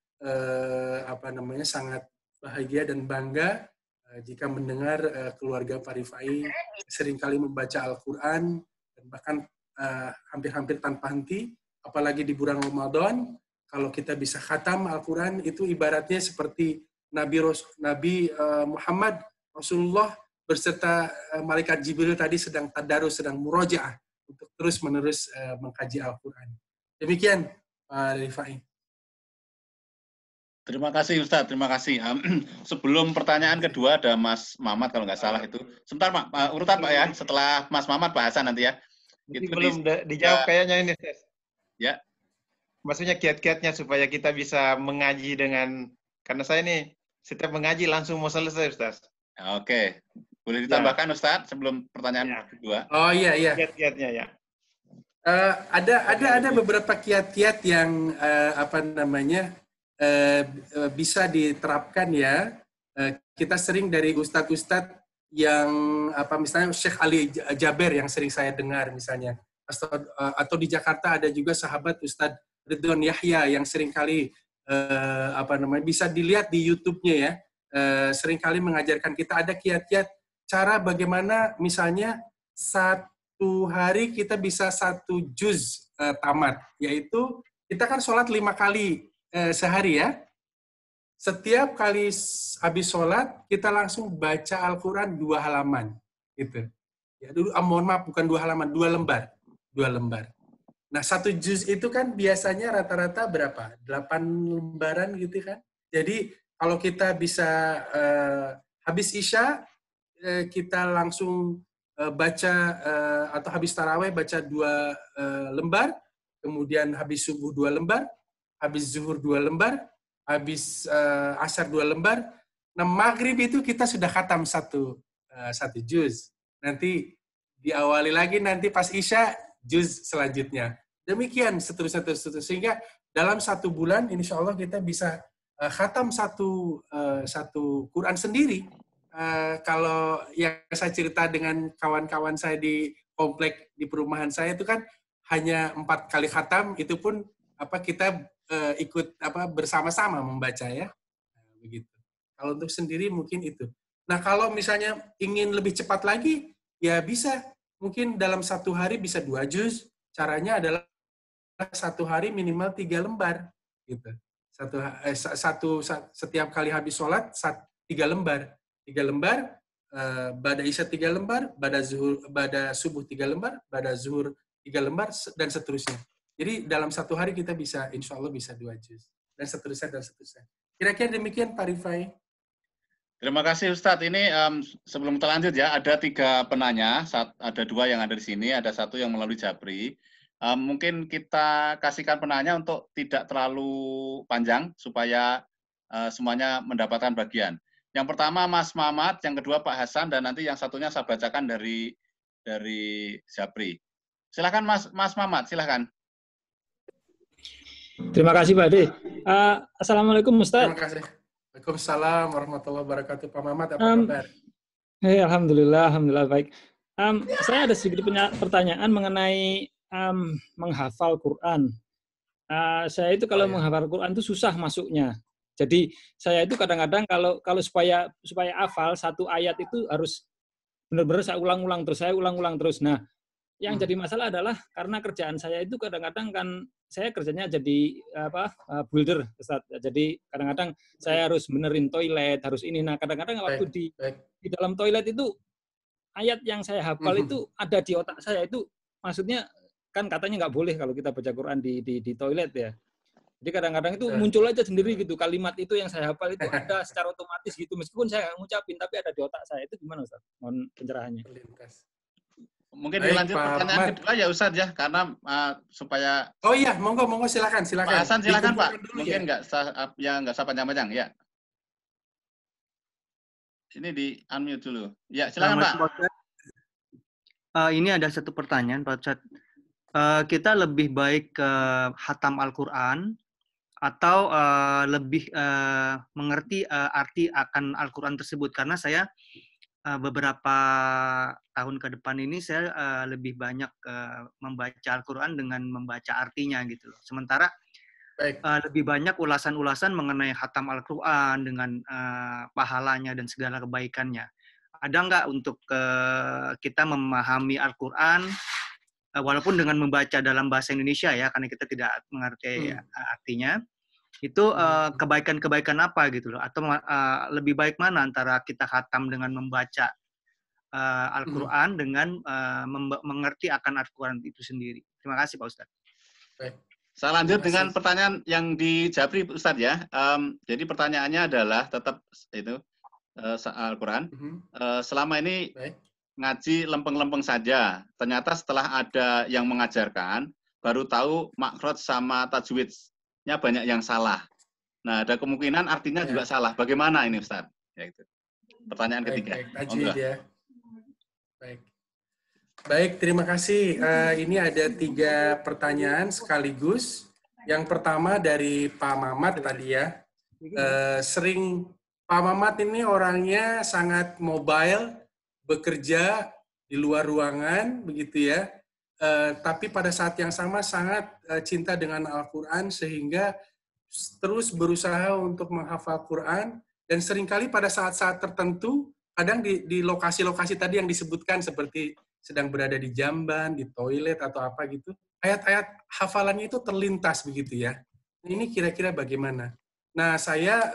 S2: sangat bahagia dan bangga jika mendengar keluarga Pak Rifai seringkali membaca Al-Quran dan bahkan hampir-hampir tanpa henti, apalagi di bulan Ramadan. Kalau kita bisa khatam Al-Quran itu ibaratnya seperti Nabi Muhammad Rasulullah berserta malaikat Jibril tadi sedang tadarus, sedang murojaah untuk terus-menerus mengkaji Al-Quran. Demikian Pak Rifai.
S1: Terima kasih Ustadz, terima kasih. Sebelum pertanyaan kedua ada Mas Mamat kalau nggak salah itu. Sebentar Pak, urutan Pak ya, setelah Mas Mamat bahasan nanti ya.
S3: Itu belum dijawab kayaknya ini.
S1: Ya.
S3: Maksudnya kiat-kiatnya supaya kita bisa mengaji dengan, karena saya ini setiap mengaji langsung mau selesai, Ustaz.
S1: Oke. Boleh ditambahkan, Ustaz, sebelum pertanyaan kedua?
S2: Oh iya.
S3: Kiat-kiatnya ya.
S2: Ada beberapa kiat-kiat yang bisa diterapkan ya. Kita sering dari ustadz-ustadz yang misalnya Syekh Ali Jaber yang sering saya dengar misalnya, atau di Jakarta ada juga sahabat Ustadz Ridwan Yahya yang sering kali bisa dilihat di YouTube-nya ya, sering kali mengajarkan kita ada kiat-kiat cara bagaimana misalnya satu hari kita bisa 1 juz tamat, yaitu kita kan sholat 5 kali sehari ya. Setiap kali habis sholat, kita langsung baca Al-Quran 2 halaman. Gitu. Ya, mohon maaf, bukan 2 halaman, 2 lembar. 2 lembar. Nah, 1 juz itu kan biasanya rata-rata berapa? 8 lembaran gitu kan. Jadi, kalau kita bisa habis Isya, kita langsung baca, atau habis taraweh baca 2 lembar, kemudian habis subuh 2 lembar, habis zuhur 2 lembar, habis asar 2 lembar. Nah, maghrib itu kita sudah khatam 1 juz. Nanti diawali lagi nanti pas Isya juz selanjutnya. Demikian seterusnya. Sehingga dalam 1 bulan insya Allah kita bisa khatam satu Quran sendiri. Kalau yang saya cerita dengan kawan-kawan saya di komplek di perumahan saya itu kan hanya 4 kali khatam, itu pun kita ikut bersama-sama membaca ya, begitu. Kalau untuk sendiri mungkin itu. Nah, kalau misalnya ingin lebih cepat lagi, ya bisa. Mungkin dalam 1 hari bisa 2 juz. Caranya adalah 1 hari minimal 3 lembar, gitu. Setiap kali habis sholat 3 lembar. 3 lembar. Bada Isya 3 lembar, bada subuh 3 lembar, bada zuhur 3 lembar, dan seterusnya. Jadi dalam 1 hari kita bisa, insya Allah bisa 2 juz. Dan seterusnya. Kira-kira demikian Pak Rifai.
S1: Terima kasih Ustadz. Ini sebelum kita lanjut ya, ada 3 penanya. Ada 2 yang ada di sini, ada 1 yang melalui Japri. Mungkin kita kasihkan penanya untuk tidak terlalu panjang, supaya semuanya mendapatkan bagian. Yang pertama Mas Mamat, yang kedua Pak Hasan, dan nanti yang satunya saya bacakan dari Japri. Silakan Mas Mamat, silakan.
S6: Terima kasih Pak Ade. Assalamualaikum Ustaz.
S2: Terima kasih. Waalaikumsalam warahmatullahi wabarakatuh. Pak Mamat, apa kabar?
S6: Alhamdulillah baik. Saya ada sedikit pertanyaan mengenai menghafal Quran. Saya itu kalau menghafal Quran itu susah masuknya. Jadi saya itu kadang-kadang kalau supaya hafal 1 ayat itu harus benar-benar saya ulang-ulang terus. Nah, yang jadi masalah adalah karena kerjaan saya itu kadang-kadang kan saya kerjanya jadi builder, Ustaz. Jadi kadang-kadang saya harus benerin toilet, harus ini. Nah, kadang-kadang waktu di dalam toilet itu ayat yang saya hafal itu ada di otak saya itu, maksudnya kan katanya nggak boleh kalau kita baca Quran di toilet ya. Jadi kadang-kadang itu muncul aja sendiri gitu, kalimat itu yang saya hafal itu ada secara otomatis gitu, meskipun saya nggak ngucapin tapi ada di otak saya. Itu gimana Ustaz? Mohon pencerahannya.
S1: Mungkin dilanjut pertanyaan kedua ya Ustaz ya, karena supaya.
S2: Oh iya, monggo silakan.
S1: Pak Hasan silakan Pak. Mungkin nggak usah panjang-panjang ya. Ini di unmute dulu. Ya silakan Pak.
S7: Ini ada 1 pertanyaan Pak Ustaz. Kita lebih baik ke khatam Al-Quran atau lebih mengerti arti akan Al-Quran tersebut, karena saya beberapa tahun ke depan ini saya lebih banyak membaca Al-Quran dengan membaca artinya gitu loh. Sementara lebih banyak ulasan-ulasan mengenai khatam Al-Quran dengan pahalanya dan segala kebaikannya. Ada nggak untuk kita memahami Al-Quran walaupun dengan membaca dalam bahasa Indonesia ya, karena kita tidak mengerti artinya, itu kebaikan-kebaikan apa gitu loh, atau lebih baik mana antara kita khatam dengan membaca Al-Quran dengan mengerti akan Al-Quran itu sendiri. Terima kasih Pak Ustadz.
S2: Baik.
S1: Saya lanjut dengan pertanyaan yang di Japri Ustadz ya. Jadi pertanyaannya adalah tetap itu Al-Quran. Selama ini ngaji lempeng-lempeng saja. Ternyata setelah ada yang mengajarkan, baru tahu makhraj sama tajwidnya banyak yang salah. Nah, ada kemungkinan artinya juga salah. Bagaimana ini, Ustaz? Ya, itu. Pertanyaan ketiga.
S2: Baik, tajwid ya. Baik. Baik, terima kasih. Ini ada 3 pertanyaan sekaligus. Yang pertama dari Pak Mamat tadi ya. Pak Mamat ini orangnya sangat mobile, bekerja di luar ruangan, begitu ya. Tapi pada saat yang sama sangat cinta dengan Al-Quran, sehingga terus berusaha untuk menghafal Quran, dan seringkali pada saat-saat tertentu, kadang di lokasi-lokasi tadi yang disebutkan, seperti sedang berada di jamban, di toilet, atau apa gitu, ayat-ayat hafalannya itu terlintas begitu ya. Ini kira-kira bagaimana? Nah, saya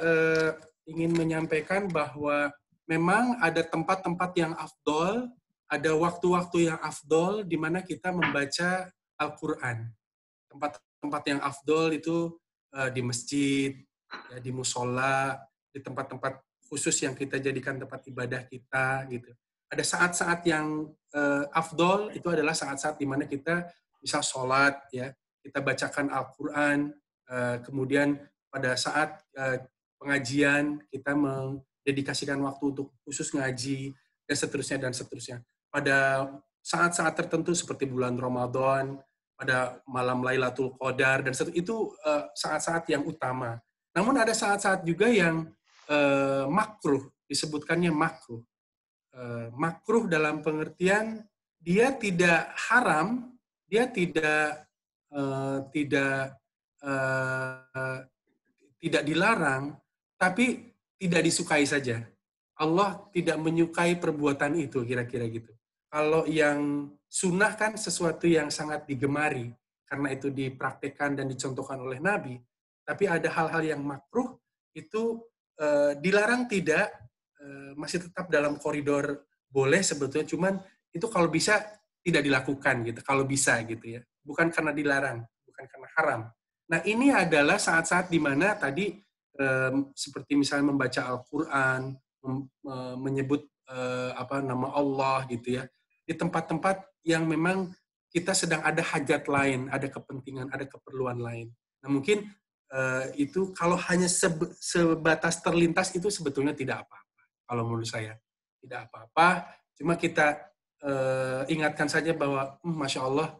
S2: ingin menyampaikan bahwa memang ada tempat-tempat yang afdol, ada waktu-waktu yang afdol di mana kita membaca Al-Quran. Tempat-tempat yang afdol itu di masjid, ya, di musola, di tempat-tempat khusus yang kita jadikan tempat ibadah kita, gitu. Ada saat-saat yang afdol, itu adalah saat-saat di mana kita bisa sholat, ya, kita bacakan Al-Quran, kemudian pada saat pengajian kita mendedikasikan waktu untuk khusus ngaji, dan seterusnya dan seterusnya. Pada saat-saat tertentu seperti bulan Ramadan, pada malam Lailatul Qadar, dan itu saat-saat yang utama. Namun ada saat-saat juga yang makruh, disebutkannya makruh. Makruh dalam pengertian dia tidak haram, dia tidak dilarang, tapi tidak disukai saja. Allah tidak menyukai perbuatan itu, kira-kira gitu. Kalau yang sunnah kan sesuatu yang sangat digemari, karena itu dipraktikkan dan dicontohkan oleh Nabi. Tapi ada hal-hal yang makruh, itu dilarang tidak, masih tetap dalam koridor boleh sebetulnya, cuman itu kalau bisa tidak dilakukan gitu, kalau bisa gitu ya. Bukan karena dilarang, bukan karena haram. Nah, ini adalah saat-saat di mana tadi seperti misalnya membaca Al-Quran, menyebut nama Allah gitu ya, di tempat-tempat yang memang kita sedang ada hajat lain, ada kepentingan, ada keperluan lain. Nah, mungkin itu kalau hanya sebatas terlintas itu sebetulnya tidak apa-apa. Kalau menurut saya tidak apa-apa. Cuma kita ingatkan saja bahwa Masya Allah,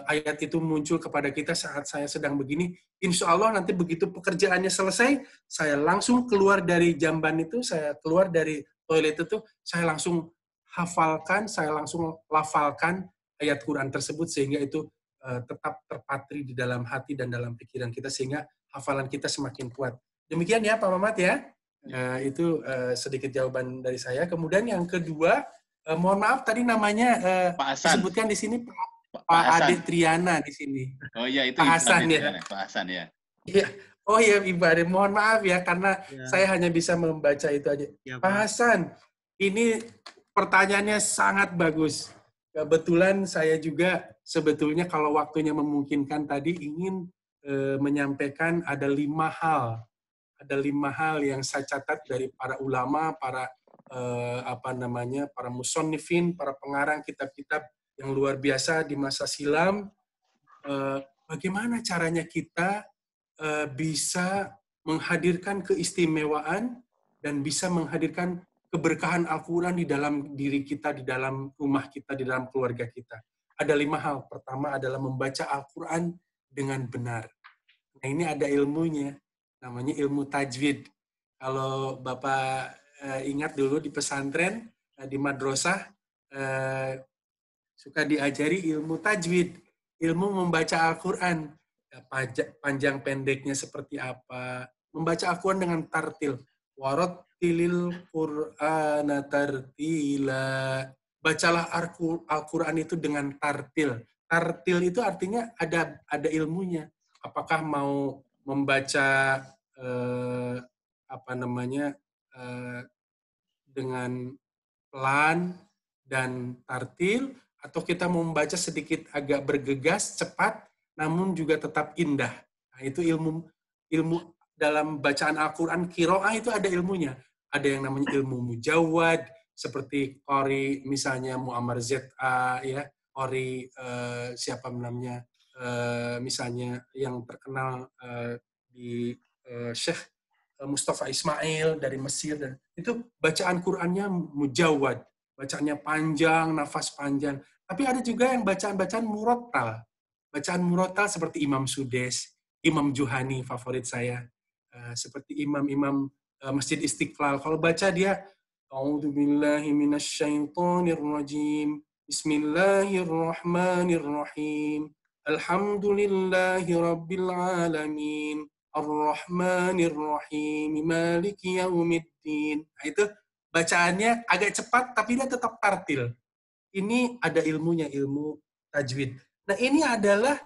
S2: ayat itu muncul kepada kita saat saya sedang begini. Insya Allah nanti begitu pekerjaannya selesai, saya langsung keluar dari jamban itu, saya keluar dari toilet itu, saya langsung hafalkan, saya langsung lafalkan ayat Quran tersebut, sehingga itu tetap terpatri di dalam hati dan dalam pikiran kita, sehingga hafalan kita semakin kuat. Demikian ya Pak Mamat ya. Itu sedikit jawaban dari saya. Kemudian yang kedua, mohon maaf tadi namanya disebutkan di sini Pak Ade Triana di sini.
S1: Oh iya, itu
S2: Pak Hasan ya.
S1: Pak Hasan ya.
S2: Iya. Oh iya, Ibu Ade. Mohon maaf ya, karena saya hanya bisa membaca itu aja. Ya, Pak Hasan, ini pertanyaannya sangat bagus. Kebetulan saya juga sebetulnya kalau waktunya memungkinkan tadi ingin menyampaikan ada 5 hal. Ada 5 hal yang saya catat dari para ulama, para para musonnifin, para pengarang kitab-kitab yang luar biasa di masa silam. Bagaimana caranya kita bisa menghadirkan keistimewaan dan bisa menghadirkan keberkahan Al-Quran di dalam diri kita, di dalam rumah kita, di dalam keluarga kita. Ada 5 hal. Pertama adalah membaca Al-Quran dengan benar. Nah, ini ada ilmunya, namanya ilmu tajwid. Kalau Bapak ingat dulu di pesantren, di madrasah, suka diajari ilmu tajwid, ilmu membaca Al-Quran. Panjang pendeknya seperti apa, membaca Al-Quran dengan tartil. Warattilil Qur'ana tartila. Bacalah Al-Quran itu dengan tartil. Tartil itu artinya ada ilmunya. Apakah mau membaca dengan pelan dan tartil, atau kita mau membaca sedikit agak bergegas, cepat, namun juga tetap indah. Nah, itu ilmu dalam bacaan Al-Quran, qiraah itu ada ilmunya. Ada yang namanya ilmu mujawad, seperti qori misalnya Muammar Z.A, ya, qori siapa namanya, misalnya yang terkenal di Syekh Mustafa Ismail dari Mesir, dan itu bacaan Qur'annya mujawad, bacaannya panjang, nafas panjang. Tapi ada juga yang bacaan-bacaan murattal. Bacaan murattal seperti Imam Sudes, Imam Juhani favorit saya, seperti imam-imam Masjid Istiqlal. Kalau baca dia A'udzubillahi minasyaitonirrajim. Bismillahirrahmanirrahim. Alhamdulillahi rabbil alamin. Ar-Rahmanir-Rahim, Maliki Yaumiddin. Nah, itu bacaannya agak cepat, tapi dia tetap tartil. Ini ada ilmunya, ilmu tajwid. Nah, ini adalah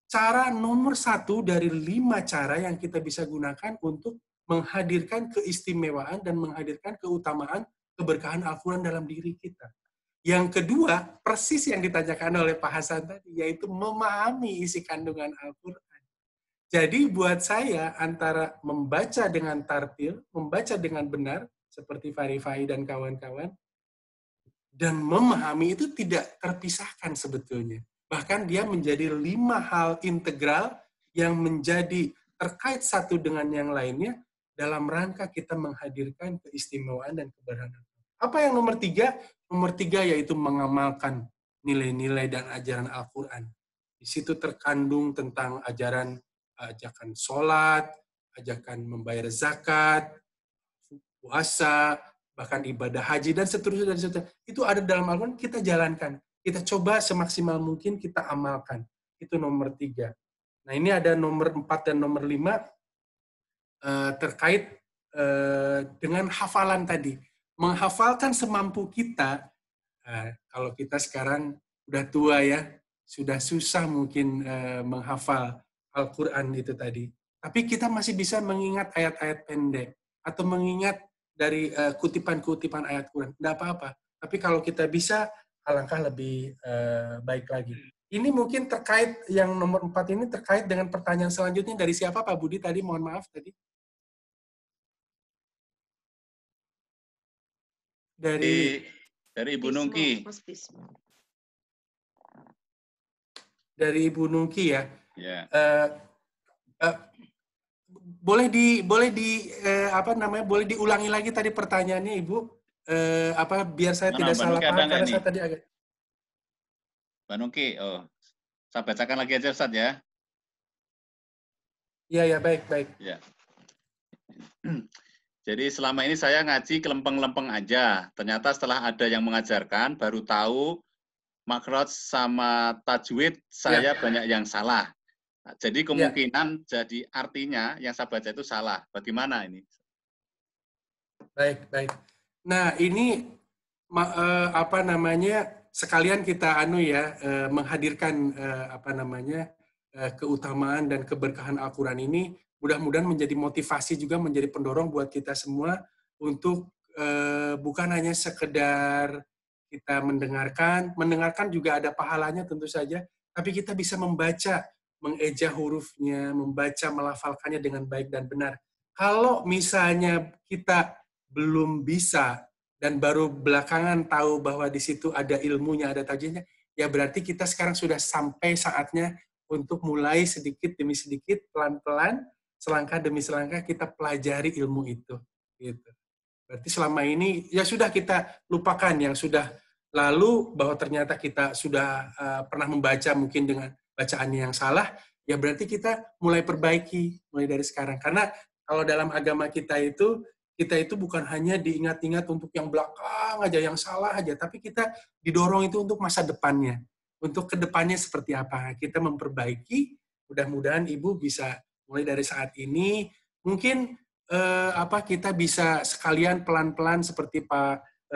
S2: cara nomor 1 dari 5 cara yang kita bisa gunakan untuk menghadirkan keistimewaan dan menghadirkan keutamaan, keberkahan Al-Quran dalam diri kita. Yang kedua, persis yang ditanyakan oleh Pak Hasan tadi, yaitu memahami isi kandungan Al-Quran. Jadi buat saya antara membaca dengan tartil, membaca dengan benar, seperti Farifai dan kawan-kawan, dan memahami itu tidak terpisahkan sebetulnya. Bahkan dia menjadi 5 hal integral yang menjadi terkait satu dengan yang lainnya dalam rangka kita menghadirkan keistimewaan dan keberkahan. Apa yang nomor 3? Nomor 3 yaitu mengamalkan nilai-nilai dan ajaran Al-Quran. Di situ terkandung tentang ajaran ajakan sholat, ajakan membayar zakat, puasa, bahkan ibadah haji, dan seterusnya, dan seterusnya. Itu ada dalam Al-Quran, kita jalankan. Kita coba semaksimal mungkin kita amalkan. Itu nomor 3. Nah, ini ada nomor 4 dan nomor 5 terkait dengan hafalan tadi. Menghafalkan semampu kita, kalau kita sekarang udah tua ya, sudah susah mungkin menghafal Al-Quran itu tadi. Tapi kita masih bisa mengingat ayat-ayat pendek atau mengingat dari kutipan-kutipan ayat Quran. Tidak apa-apa. Tapi kalau kita bisa, alangkah lebih baik lagi. Ini mungkin terkait, yang nomor 4 ini terkait dengan pertanyaan selanjutnya dari siapa Pak Budi tadi? Mohon maaf tadi. Dari
S1: Ibu Nungki.
S2: Dari Ibu Nungki ya.
S1: Ya.
S2: Boleh diulangi lagi tadi pertanyaannya Ibu, biar saya tidak salah paham karena saya tadi agak.
S1: Mbak Nungki, saya bacakan lagi aja Ustaz ya.
S2: Iya, baik.
S1: Ya. Jadi selama ini saya ngaji kelempeng-lempeng aja. Ternyata setelah ada yang mengajarkan, baru tahu makrot sama tajwid saya banyak yang salah. Nah, jadi kemungkinan jadi artinya yang saya baca itu salah. Bagaimana ini?
S2: Baik. Nah, ini sekalian kita menghadirkan keutamaan dan keberkahan Al-Quran ini, mudah-mudahan menjadi motivasi juga, menjadi pendorong buat kita semua untuk bukan hanya sekedar kita mendengarkan juga ada pahalanya tentu saja, tapi kita bisa membaca, mengeja hurufnya, membaca, melafalkannya dengan baik dan benar. Kalau misalnya kita belum bisa dan baru belakangan tahu bahwa di situ ada ilmunya, ada tajwidnya, ya berarti kita sekarang sudah sampai saatnya untuk mulai sedikit demi sedikit, pelan-pelan, selangkah demi selangkah kita pelajari ilmu itu. Gitu. Berarti selama ini ya sudah kita lupakan yang sudah lalu, bahwa ternyata kita sudah pernah membaca mungkin dengan bacaannya yang salah, ya berarti kita mulai perbaiki mulai dari sekarang. Karena kalau dalam agama kita itu bukan hanya diingat-ingat untuk yang belakang aja, yang salah aja, tapi kita didorong itu untuk masa depannya. Untuk kedepannya seperti apa, kita memperbaiki. Mudah-mudahan Ibu bisa mulai dari saat ini, mungkin kita bisa sekalian pelan-pelan seperti Pak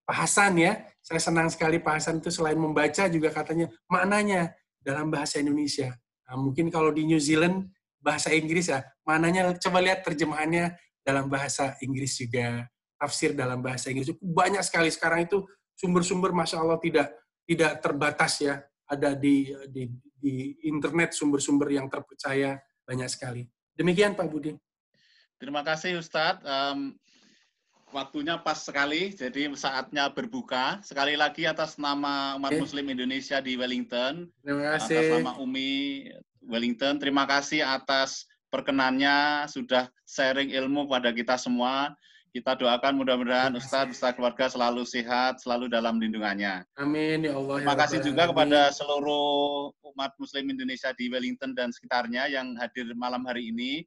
S2: Hasan ya. Saya senang sekali Pak Hasan itu selain membaca juga katanya maknanya dalam bahasa Indonesia. Nah, mungkin kalau di New Zealand bahasa Inggris ya, maknanya coba lihat terjemahannya dalam bahasa Inggris juga, tafsir dalam bahasa Inggris. Banyak sekali sekarang itu sumber-sumber, Masya Allah, tidak terbatas ya. Ada di internet sumber-sumber yang terpercaya banyak sekali. Demikian Pak Budi.
S1: Terima kasih Ustadz. Waktunya pas sekali, jadi saatnya berbuka. Sekali lagi atas nama umat Muslim Indonesia di Wellington,
S2: terima kasih.
S1: atas nama Umi Wellington, terima kasih atas perkenannya, sudah sharing ilmu pada kita semua. Kita doakan mudah-mudahan Ustadz keluarga selalu sehat, selalu dalam lindungannya.
S2: Amin ya Allah.
S1: Terima kasih juga kepada seluruh umat Muslim Indonesia di Wellington dan sekitarnya yang hadir malam hari ini.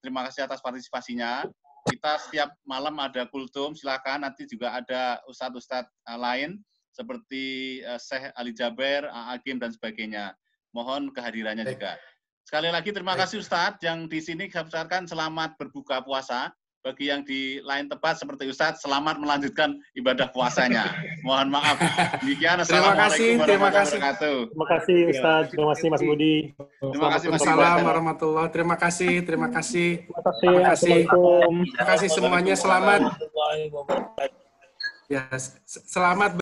S1: Terima kasih atas partisipasinya. Kita setiap malam ada kultum, silakan. Nanti juga ada ustadz-ustadz lain seperti Syekh Ali Jaber, Hakim dan sebagainya. Mohon kehadirannya juga. Sekali lagi terima kasih Ustadz yang di sini kami ucapkan selamat berbuka puasa. Bagi yang di lain tempat seperti Ustadz, selamat melanjutkan ibadah puasanya. Mohon maaf. Demikian. Assalamualaikum warahmatullahi wabarakatuh.
S8: Terima kasih Ustadz. Terima kasih Mas Budi.
S1: Terima kasih Mas Budi.
S2: Assalamualaikum warahmatullahi. Terima kasih. Terima kasih.
S8: Terima kasih.
S2: Terima kasih semuanya. Selamat. Ya, selamat.